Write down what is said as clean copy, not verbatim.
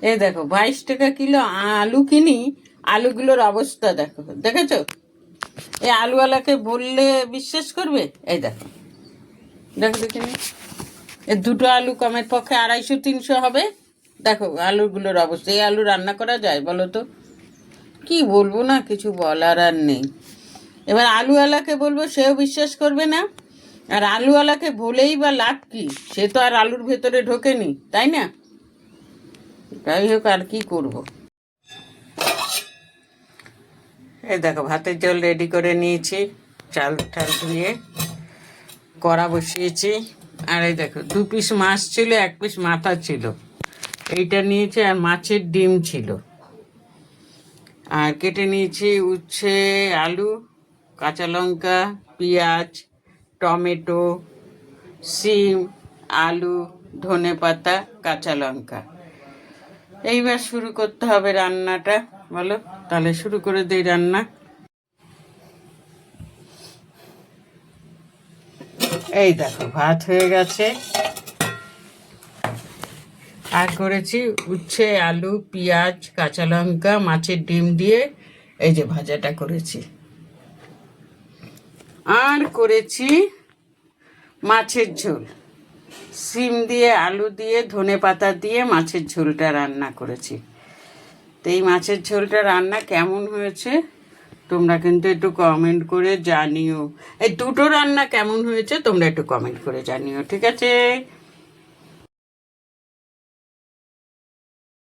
এই দেখো 22 টাকা কিলো আলু কিনি, আলুগুলোর অবস্থা দেখো, দেখেছো? এই আলুওয়ালাকে বললে বিশ্বাস করবে? এই দেখো, দেখো দেখিনি, এ দুটো আলু কমের পক্ষে 250-300 হবে। দেখো আলুগুলোর অবস্থা। এই আলু রান্না করা যায় বলো তো? কি বলবো, না কিছু বলার আর নেই। এবার আলুওয়ালাকে বলবো, সেও বিশ্বাস করবে না। আর আলুওয়ালাকে বলেই বা লাভ কি? সে তো আর আলুর ভেতরে ঢোকেনি, তাই না? যাই হোক, আর কি করব। এই দেখো ভাতের জল রেডি করে নিয়েছি, চাল টাল ধুয়ে কড়া বসিয়েছি। আর এই দেখো 2 পিস মাছ ছিল, 1 পিস মাথা ছিল, এইটা নিয়েছি। আর মাছের ডিম ছিল। আর কেটে নিয়েছি উচ্ছে, আলু, কাঁচা লঙ্কা, পেঁয়াজ, টমেটো, সিম, আলু, ধনেপাতা, কাঁচা লঙ্কা। এইবার শুরু করতে হবে রান্নাটা, বলো? তাহলে শুরু করে দিই রান্না। এই দেখো ভাত হয়ে গেছে। আর করেছি উচ্ছে, আলু, পেঁয়াজ, কাঁচা লঙ্কা, মাছের ডিম দিয়ে এই যে ভাজাটা করেছি। আর করেছি মাছের ঝোল, সিম দিয়ে, আলু দিয়ে, ধনেপাতা দিয়ে মাছের ঝোলটা রান্না করেছি। তো এই মাছের ঝোলটা রান্না কেমন হয়েছে তোমরা কিন্তু একটু কমেন্ট করে জানিও। এই দুটো রান্না কেমন হয়েছে তোমরা একটু কমেন্ট করে জানিও, ঠিক আছে?